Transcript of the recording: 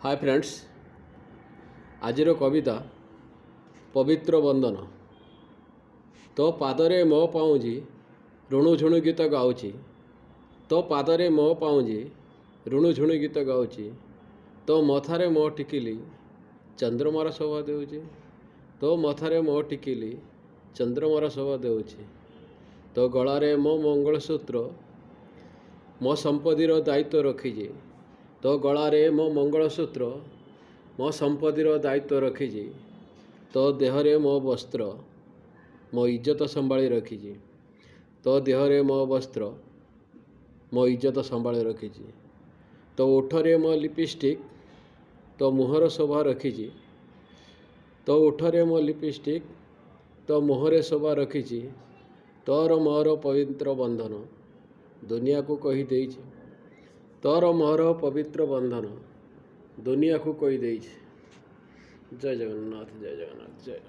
Hi friends, आजिर कविता पवित्र बंधन। तो पादरे मो पाऊँजी ऋणु झुणु गीत गाऊँची, तो पादरे मो पाऊँजी ऋणु झुणु गीत गाऊँची, तो मथारे मो टिकिली चंद्रमार शोभा देउची, तो मथारे मो टिकिली चंद्रमार शोभा देउची, तो गलारे मो मंगलसूत्र मो संपत्तिर दायित्व रखीजी, तो गलारे मो मंगलसूत्र मो संपत्तिर दायित्व रखीजी, तो देहरे मो वस्त्र मो इज्जत संभाली रखीजी, तो देहरे मो वस्त्र मो इज्जत संभाली रखीजी, तो ओठरे मो लिपस्टिक तो मुहर शोभा रखीजी, तो ओठरे मो लिपस्टिक तो मुहरे शोभा रखीजी, तोर मोर पवित्र बंधन दुनिया को कही देइछि, तोर मोर पवित्र बंधन दुनिया को कही देइछि। जय जगन्नाथ, जय जगन्नाथ, जय।